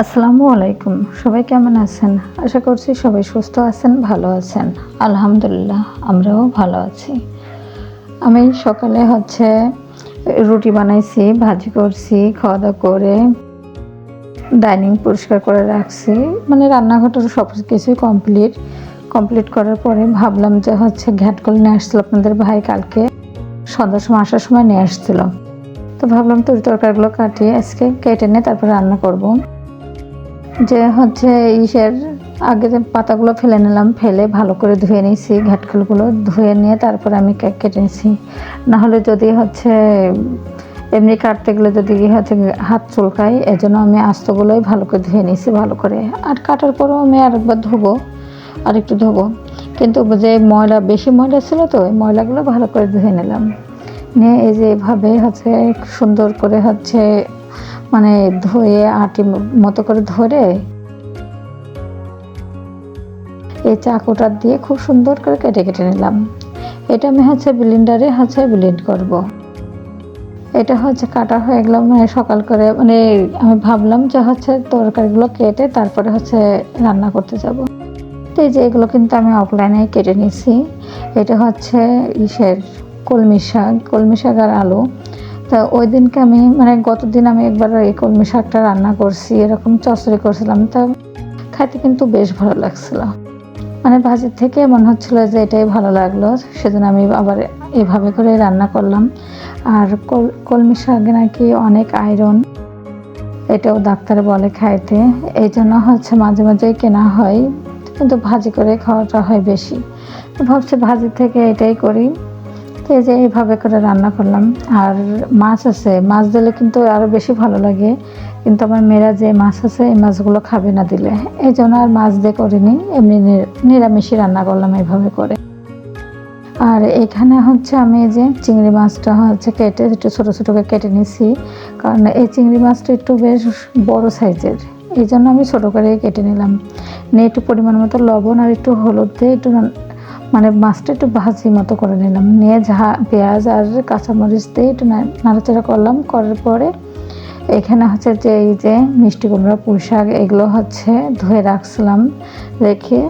আসসালামু আলাইকুম। সবাই কেমন আছেন? আশা করছি সবাই সুস্থ আছেন, ভালো আছেন। আলহামদুলিল্লাহ আমরাও ভালো আছি। আমি সকালে রুটি বানাইছি, ভাজি করছি, খাওয়া-দাওয়া করে ডাইনিং পরিষ্কার করে রাখছি। মানে রান্নাঘরটা সব কিছুই কমপ্লিট করার পরে ভাবলাম যে ঘ্যাটকল নিয়ে আসছিল আপনাদের ভাই কালকে সন্ধ্যার সময় আসার সময় নিয়ে আসছিল। তো ভাবলাম তরকারিগুলো কাটিয়ে আজকে কেটে নিয়ে তারপর রান্না করব। যে ইসের আগে যে পাতাগুলো ফেলে নিলাম, ফেলে ভালো করে ধুয়ে নিয়েছি, ঘাটকলগুলো ধুয়ে নিয়ে তারপরে আমি কেটে নিয়েছি। নাহলে যদি এমনি কাটতে গেলে যদি হাত চুলকায়, এজন্য আমি আস্তগুলোই ভালো করে ধুয়ে নিয়েছি ভালো করে। আর কাটার পরেও আমি আরেকবার ধোবো, আরেকটু ধোবো, কিন্তু যে বেশি ময়লা ছিল তো ওই ময়লাগুলো ভালো করে ধুয়ে নিলাম। নিয়ে এই যে এভাবে সুন্দর করে মানে ধুয়ে আটি মতো করে ধরে এই চাকুটা দিয়ে খুব সুন্দর করে কেটে কেটে নিলাম। এটা আমি ব্লেন্ডারে ব্লেন্ড করব। এটা কাটা হয়ে গেল, মানে সকাল করে মানে আমি ভাবলাম যে তরকারিগুলো কেটে তারপরে রান্না করতে যাব। তো এই যে এগুলো কিন্তু আমি অফলাইনে কেটে নিয়েছি। এটা কলমি শাক আর আলু। তা ওই দিনকে আমি মানে গতদিন আমি একবার এই কলমি শাকটা রান্না করছি, এরকম চচ্চড়ি করছিলাম। তা খাইতে কিন্তু বেশ ভালো লাগছিল, মানে ভাজির থেকে মনে হচ্ছিল যে এটাই ভালো লাগলো, সেজন্য আমি আবার এভাবে করে রান্না করলাম। আর কলমি শাকে নাকি অনেক আয়রন, এটাও ডাক্তার বলে খাইতে, এই জন্য মাঝে মাঝেই কেনা হয়, কিন্তু ভাজি করে খাওয়াটা হয় বেশি। তো ভাবছি ভাজির থেকে এটাই করি। তো এই যে এইভাবে করে রান্না করলাম। আর মাছ আছে, মাছ দিলে কিন্তু আরও বেশি ভালো লাগে, কিন্তু আমার মেয়েরা যে মাছ আছে এই মাছগুলো খাবে না দিলে, এই জন্য আর মাছ দিয়ে করিনি, এমনি নিরামিষই রান্না করলাম এইভাবে করে। আর এখানে আমি এই যে চিংড়ি মাছটা কেটে একটু ছোটো ছোটো করে কেটে নিয়েছি, কারণ এই চিংড়ি মাছটা একটু বেশ বড় সাইজের, এই জন্য আমি ছোটো করে কেটে নিলাম। নিয়ে একটু পরিমাণ মতো লবণ আর একটু হলুদ দিয়ে একটু মানে মাছটা একটু ভাজি মতো করে নিলাম। নিয়ে পেঁয়াজ আর কাঁচামরিচ দিয়ে একটু নাড়াচাড়া করলাম, করার পরে এখানে যে এই যে মিষ্টি কুমড়া, পুঁই শাক এগুলো ধুয়ে রাখছিলাম, রেখে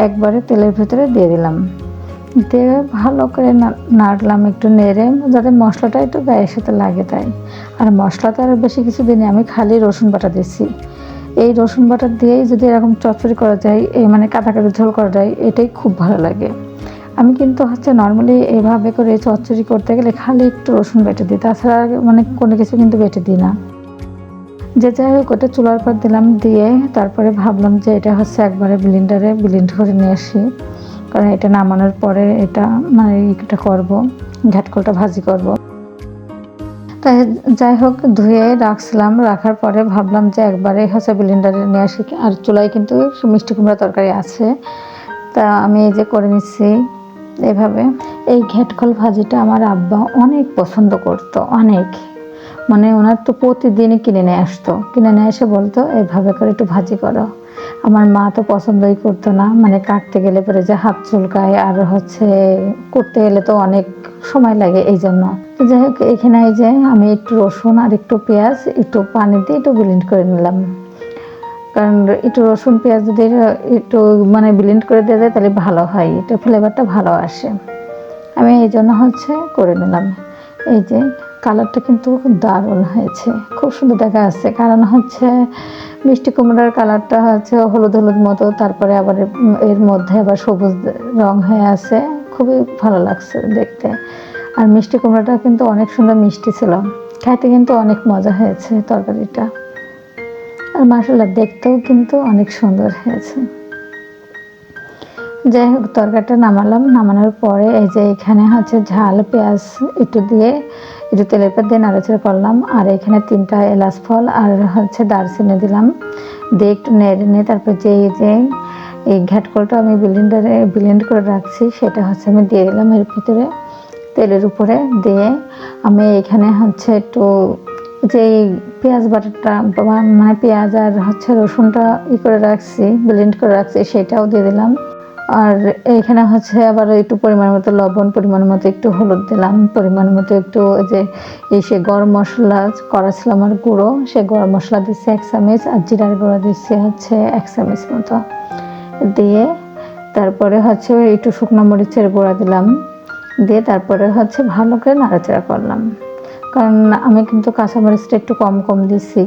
একবারে তেলের ভিতরে দিয়ে দিলাম। দিয়ে ভালো করে নাড়লাম, একটু নেড়ে, যাতে মশলাটা একটু গায়ের সাথে লাগে তাই। আর মশলাটা আর বেশি কিছু দিইনি, আমি খালি রসুন বাটা দিয়েছি। এই রসুন বাটা দিয়েই যদি এরকম চচ্চড়ি করা যায়, এই মানে কাটা কাটা ঝোল করা যায়, এটাই খুব ভালো লাগে। আমি কিন্তু নর্মালি এভাবে করে চচ্চড়ি করতে গেলে খালি একটু রসুন বেটে দিই, তাছাড়া মানে কোনো কিছু কিন্তু বেটে দিই না। যে যাই হোক, ওটা চুলার পর দিলাম, দিয়ে তারপরে ভাবলাম যে এটা একবারে ব্লেন্ডারে ব্লেন্ড করে নিয়ে আসি, কারণ এটা নামানোর পরে এটা মানে এটা করবো, ঘাটকলটা ভাজি করব। তাই যাই হোক, ধুয়ে রাখছিলাম, রাখার পরে ভাবলাম যে একবারে ব্লেন্ডারে নিয়ে আসি। আর চুলায় কিন্তু মিষ্টি কুমড়া তরকারি আছে, তা আমি এই যে করে নিচ্ছি এভাবে। এই ঘাটকল ভাজিটা আমার আব্বা অনেক পছন্দ করতো, অনেক, মানে ওনার তো প্রতিদিনই কিনে নিয়ে আসতো, কিনে নিয়ে এসে বলতো এভাবে করে একটু ভাজি করো। আমার মা তো পছন্দই করতো না, মানে কাটতে গেলে পরে যে হাত চুলকায়, আর করতে গেলে তো অনেক সময় লাগে, এই জন্য। তো যাই হোক, এখানে এই যে আমি একটু রসুন আর একটু পেঁয়াজ একটু পানি দিয়ে একটু ব্লেন্ড করে নিলাম, কারণ একটু রসুন পেঁয়াজ যদি একটু মানে ব্লেন্ড করে দেওয়া যায় তাহলে ভালো হয়, এটা ফ্লেভারটা ভালো আসে। আমি এই জন্য করে নিলাম। এই যে কালারটা কিন্তু দারুণ হয়েছে, খুব সুন্দর দেখা যাচ্ছে, কারণ মিষ্টি কুমড়ার কালারটা হলুদ হলুদ মতো, তারপরে আবার এর মধ্যে আবার সবুজ রং হয়ে আছে, খুবই ভালো লাগছে দেখতে। আর মিষ্টি কুমড়াটা কিন্তু অনেক সুন্দর মিষ্টি ছিল, খাইতে কিন্তু অনেক মজা হয়েছে তরকারিটা। আর মাশাআল্লাহ দেখতেও কিন্তু অনেক সুন্দর হয়েছে। যাই হোক, তরকারিটা নামালাম, নামানোর পরে এই যে এখানে ঝাল পেঁয়াজ একটু দিয়ে একটু তেলের পর দিয়ে নাড়াচাড়া করলাম। আর এখানে 3টা এলাচ ফল আর দারচিনি দিলাম, দিয়ে একটু নেড়ে নিয়ে তারপর এই ঘাটকলটা আমি ব্লেন্ডারে ব্লেন্ড করে রাখছি সেটা আমি দিয়ে দিলাম এর ভিতরে, তেলের উপরে দিয়ে। আমি এখানে একটু যে পেঁয়াজ বাটাটা মানে পেঁয়াজ আর রসুনটা করে রাখছি, ব্লেন্ড করে রাখছি, সেটাও দিয়ে দিলাম। আর এখানে হচ্ছে আবার একটু পরিমাণ মতো লবণ, পরিমাণ মতো একটু হলুদ দিলাম, পরিমাণ মতো একটু যে সে গরম মশলা করা ছিল আমার গুঁড়ো, সে গরম মশলা দিচ্ছি 1 চামচ, আর জিরার গুঁড়ো দিচ্ছি হচ্ছে 1 চামচ মতো দিয়ে, তারপরে হচ্ছে একটু শুকনো মরিচের গুঁড়া দিলাম, দিয়ে তারপরে হচ্ছে ভালো করে নাড়াচাড়া করলাম। কারণ আমি কিন্তু কাঁচামরিচটা একটু কম কম দিছি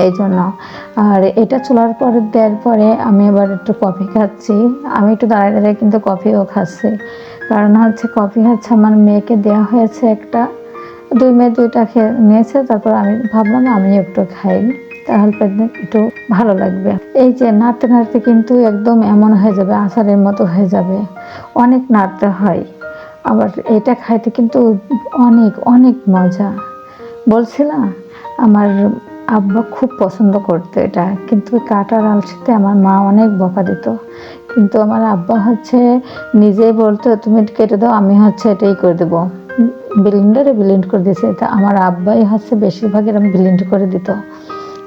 এই জন্য। আর এটা চুলার পরে দেওয়ার পরে আমি এবার একটু কফি খাচ্ছি। আমি একটু দাঁড়িয়ে দাঁড়িয়ে কিন্তু কফিও খাচ্ছি, কারণ হচ্ছে কফি হচ্ছে আমার মেয়েকে দেওয়া হয়েছে একটা, 2 মেয়ে 2টা খেয়ে নিয়েছে, তারপর আমি ভাবলাম আমি একটু খাই, তাহলে একটু ভালো লাগবে। এই যে নাড়তে নাড়তে কিন্তু একদম এমন হয়ে যাবে, আচারের মতো হয়ে যাবে, অনেক নাড়তে হয়। আবার এটা খাইতে কিন্তু অনেক অনেক মজা। বলছি না, আমার আব্বা খুব পছন্দ করতো এটা, কিন্তু কাটার আলসিতে আমার মা অনেক বকা দিত, কিন্তু আমার আব্বা হচ্ছে নিজেই বলতো তুমি কেটে দাও, আমি হচ্ছে এটাই করে দেবো। ব্লেন্ডারে ব্লেন্ড করে দিয়েছে, তা আমার আব্বাই হচ্ছে বেশিরভাগ এরকম ব্লেন্ড করে দিত।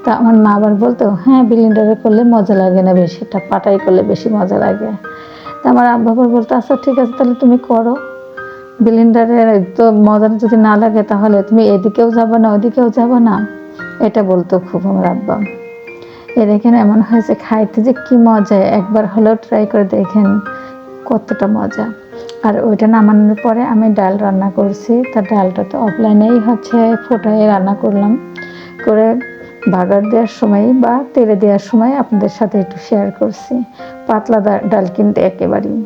তা আমার মা আবার বলতো হ্যাঁ ব্লেন্ডারে করলে মজা লাগে না, বেশিটা পাটাই করলে বেশি মজা লাগে। তা আমার আব্বা আবার বলতো আচ্ছা ঠিক আছে তাহলে তুমি করো, ব্লেন্ডারে তো মজা যদি না লাগে তাহলে তুমি এদিকেও যাবে না ওদিকেও যাবে না, এটা বলতো খুব আমার আব্বা। এ দেখেন এমন হয়েছে, খাইতে যে কি মজা, একবার হলেও ট্রাই করে দেখেন কতটা মজা। আর ওইটা নামানোর পরে আমি ডাল রান্না করছি, তা ডালটা তো অফলাইনেই হচ্ছে ফোটায় রান্না করলাম, করে বাগার দেওয়ার সময় বা তেলে দেওয়ার সময় আপনাদের সাথে একটু শেয়ার করছি। পাতলা ডাল কিন্তু একেবারেই,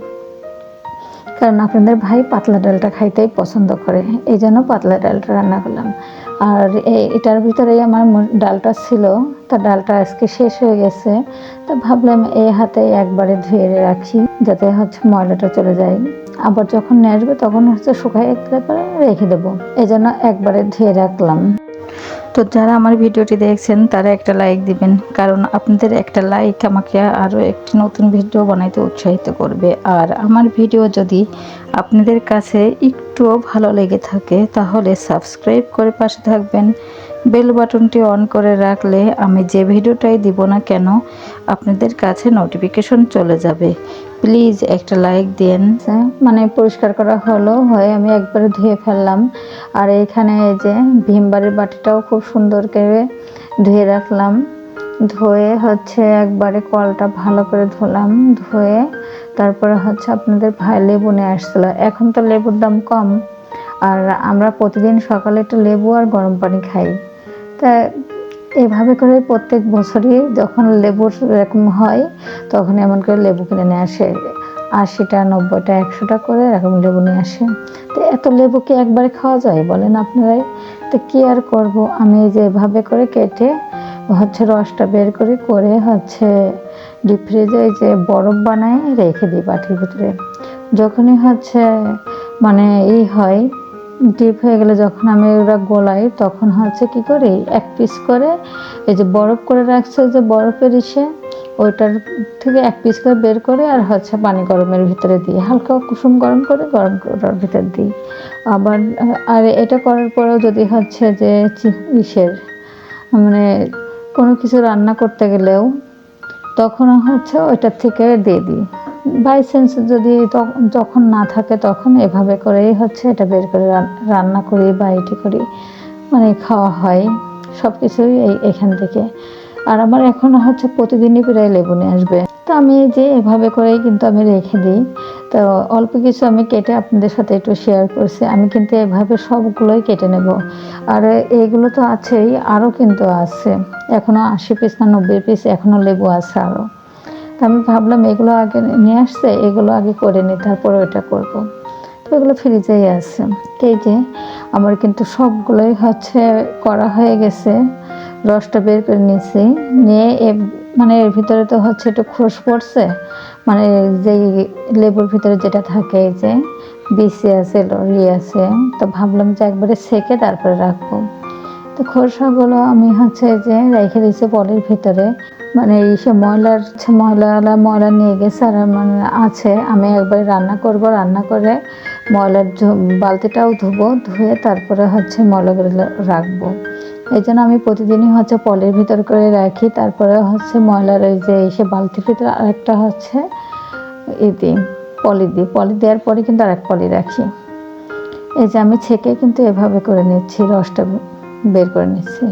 কারণ আপনাদের ভাই পাতলা ডালটা খাইতেই পছন্দ করে, এই জন্য পাতলা ডালটা রান্না করলাম। আর এটার ভিতরেই আমার ডালটা ছিল, তা ডালটা আজকে শেষ হয়ে গেছে, তা ভাবলাম এই হাতে একবারে ধুয়ে রাখি যাতে হচ্ছে ময়লাটা চলে যায়, আবার যখন নিয়ে আসবে তখন হচ্ছে শুকাই গেলে পরে রেখে দেবো, এই জন্য একবারে ধুয়ে রাখলাম। তো যারা আমার ভিডিওটি দেখছেন তারা একটা লাইক দিবেন, কারণ আপনাদের একটা লাইক আমাকে আরও একটি নতুন ভিডিও বানাইতে উৎসাহিত করবে। আর আমার ভিডিও যদি আপনাদের কাছে একটুও ভালো লেগে থাকে তাহলে সাবস্ক্রাইব করে পাশে থাকবেন, বেল বাটনটি অন করে রাখলে আমি যে ভিডিওটাই দিব না কেন আপনাদের কাছে নোটিফিকেশন চলে যাবে। প্লিজ একটা লাইক দিন। মানে পরিষ্কার করা হয়ে আমি একবারে ধুয়ে ফেললাম। আর এখানে এই যে ভিমবারের বাটিটাও খুব সুন্দর করে ধুয়ে রাখলাম, ধুয়ে হচ্ছে একবারে কলটা ভালো করে ধুলাম, ধুয়ে তারপরে হচ্ছে আপনাদের ভাই লেবু নিয়ে আসছিল। এখন তো লেবুর দাম কম, আর আমরা প্রতিদিন সকালে একটু লেবু আর গরম পানি খাই, তা এভাবে করে প্রত্যেক বছরই যখন লেবুর এরকম হয় তখন এমন করে লেবু কিনে নিয়ে আসে, 80টা 90টা 100টা করে এরকম লেবু নিয়ে আসে। তো এত লেবু কি একবারে খাওয়া যায় বলেন আপনারাই? তো কি আর করব, আমি যে এভাবে করে কেটে হচ্ছে রসটা বের করে হচ্ছে ডিপ ফ্রিজে যে বরফ বানায় রেখে দিই বাটির ভিতরে। যখনই হচ্ছে মানে হয় ডিপ হয়ে গেলে যখন আমি ওরা গোলাই তখন হচ্ছে কি করি 1 পিস করে এই যে বরফ করে রাখছে যে বরফের ওইটার থেকে 1 পিস করে বের করে আর হচ্ছে পানি গরমের ভিতরে দিই, হালকা কুসুম গরম করে গরম করার ভিতরে দিই। আবার আর এটা করার পরেও যদি হচ্ছে যে মানে কোনো কিছু রান্না করতে গেলেও তখনও হচ্ছে ওইটার থেকে দিয়ে দিই। বাই চান্স যদি যখন না থাকে তখন এভাবে করেই হচ্ছে এটা বের করে রান্না করি বা এটি করি, মানে খাওয়া হয় সব কিছুই এখান থেকে। আর আমার এখনও হচ্ছে প্রতিদিনই প্রায় লেবু নিয়ে আসবে, তো আমি যে এভাবে করেই কিন্তু আমি রেখে দিই। তো অল্প কিছু আমি কেটে আপনাদের সাথে একটু শেয়ার করছি, আমি কিন্তু এভাবে সবগুলোই কেটে নেব। আর এইগুলো তো আছেই, আরও কিন্তু আছে, এখনও 80 পিস না 90 পিস এখনও লেবু আছে আরও। তো আমি ভাবলাম এগুলো আগে নিয়ে আসছে, এগুলো আগে করে নিই তারপরে ওটা করব। তো এগুলো ফ্রিজেই আছে। এই যে আমার কিন্তু সবগুলোই হচ্ছে করা হয়ে গেছে, রসটা বের করে নিয়েছি, নিয়ে মানে এর ভিতরে তো হচ্ছে একটু খোস পড়ছে, মানে যেই লেবুর ভিতরে যেটা থাকে এই যে বিসি আছে লরি আছে, তো ভাবলাম যে একবারে সেকে তারপরে রাখবো। তো খোসাগুলো আমি হচ্ছে যে রেখে দিয়েছি পলের ভিতরে, মানে সে ময়লা নিয়ে গেছে আর মানে আছে, আমি একবারে রান্না করব, রান্না করে ময়লার বালতিটাও ধুবো, ধুয়ে তারপরে হচ্ছে ময়লাগুলো রাখবো। এই জন্য আমি প্রতিদিনই হচ্ছে পলের ভিতর করে রাখি, তারপরে হচ্ছে ময়লার এই যে বালতির ভিতরে আরেকটা হচ্ছে দিই, পলি দেওয়ার পরে কিন্তু আর এক পলি রাখি। এই যে আমি ছেঁকে কিন্তু এভাবে করে নিচ্ছি, রসটা বের করে নিচ্ছি,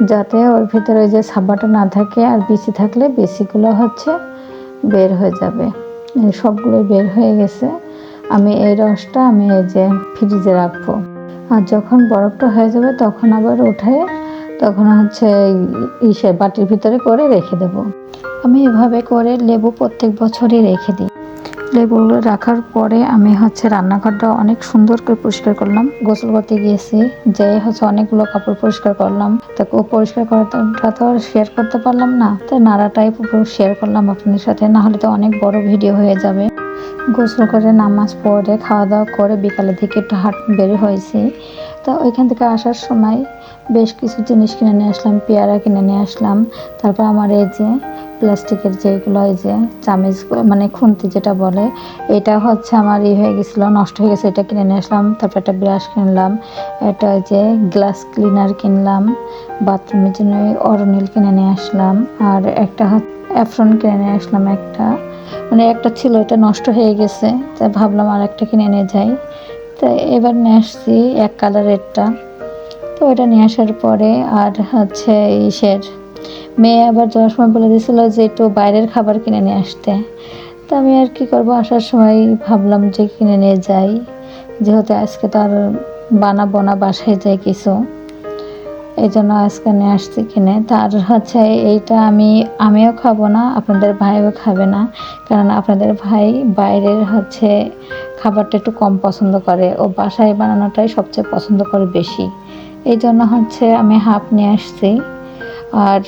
যাতে ওর ভিতরে ওই যে ছাবাটা না থাকে, আর বিচি থাকলে বিচিগুলো হচ্ছে বের হয়ে যাবে। সবগুলো বের হয়ে গেছে। আমি এই রসটা আমি এই যে ফ্রিজে রাখবো, আর যখন বরফটা হয়ে যাবে তখন আবার উঠে তখন হচ্ছে বাটির ভিতরে করে রেখে দেব। আমি এভাবে করে লেবু প্রত্যেক বছরই রেখে দিই। লেবুগুলো রাখার পরে আমি হচ্ছে রান্নাঘরটা অনেক সুন্দর করে পরিষ্কার করলাম। গোসল করতে গিয়েছি, যে হচ্ছে অনেকগুলো কাপড় পরিষ্কার করলাম। তো পরিষ্কার করাটা তো আর শেয়ার করতে পারলাম না, তো নাড়াটাই পুরো শেয়ার করলাম আপনাদের সাথে, না হলে তো অনেক বড় ভিডিও হয়ে যাবে। গোসল করে নামাজ পড়ে খাওয়া দাওয়া করে বিকালের দিকে একটু হাট বের হয়েছি। তো ওইখান থেকে আসার সময় বেশ কিছু জিনিস কিনে নিয়ে আসলাম, পেয়ারা কিনে নিয়ে আসলাম। তারপর আমার এই যে প্লাস্টিকের যেগুলো, এই যে চামিচ মানে খুন্তি যেটা বলে, এটা হচ্ছে আমার হয়ে গেছিলো, নষ্ট হয়ে গেছে, এটা কিনে নিয়ে আসলাম। তারপর একটা ব্রাশ কিনলাম, একটা যে গ্লাস ক্লিনার কিনলাম, বাথরুমের জন্য অরনিল কিনে নিয়ে আসলাম, আর একটা অ্যাফ্রন কিনে নিয়ে আসলাম। মানে একটা ছিল, এটা নষ্ট হয়ে গেছে, তাই ভাবলাম আর একটা কিনে নিয়ে যাই। তাই এবার নিয়ে আসছি এক কালারেরটা। তো ওটা নিয়ে আসার পরে আর হচ্ছে মেয়ে আবার যাওয়ার সময় বলে দিয়েছিল যে একটু বাইরের খাবার কিনে নিয়ে আসতে। তো আমি আর কি করব, আসার সময় ভাবলাম যে কিনে নিয়ে যাই, যেহেতু আজকে তো আর বানাবো না, বাসায় যাই কিছু, এই জন্য আজকে নিয়ে আসছি কিনে। তার হচ্ছে এইটা আমিও খাবো না, আপনাদের ভাইও খাবে না, কারণ আপনাদের ভাই বাইরের হচ্ছে খাবারটা একটু কম পছন্দ করে, ও বাসায় বানানোটাই সবচেয়ে পছন্দ করে বেশি। এই জন্য হচ্ছে আমি হাফ নিয়ে আসছি। আর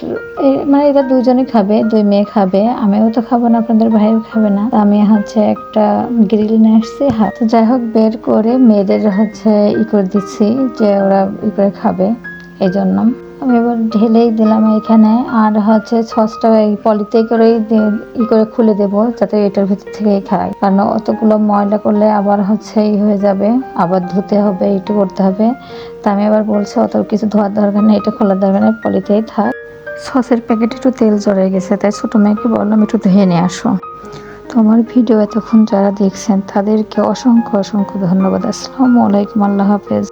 মানে এটা দুজনই খাবে, 2 মেয়ে খাবে, আমিও তো খাবো না, আপনাদের ভাইও খাবে না। আমি হচ্ছে একটা গ্রিল নিয়ে আসছি হাফ। তো যাই হোক, বের করে মেয়েদের হচ্ছে করে দিচ্ছি যে ওরা করে খাবে, এই জন্য আমি এবার ঢেলেই দিলাম এখানে। আর হচ্ছে সসটা এই পলিতে করেই করে খুলে দেবো, যাতে এটার ভিতর থেকেই খায়, কারণ অতগুলো ময়লা করলে আবার হচ্ছে হয়ে যাবে, আবার ধুতে হবে, একটু করতে হবে। তা আমি আবার বলছি অত কিছু ধোয়ার দরকার নেই, এটা খোলার দরকার নেই, পলিতেই থাক। সসের প্যাকেটে একটু তেল জড়ে গেছে, তাই ছোটো মেয়েকে বললাম একটু ধুয়ে নিয়ে আসো। তো আমার ভিডিও এতক্ষণ যারা দেখছেন তাদেরকে অসংখ্য ধন্যবাদ। আসসালামু আলাইকুম, আল্লাহ হাফেজ।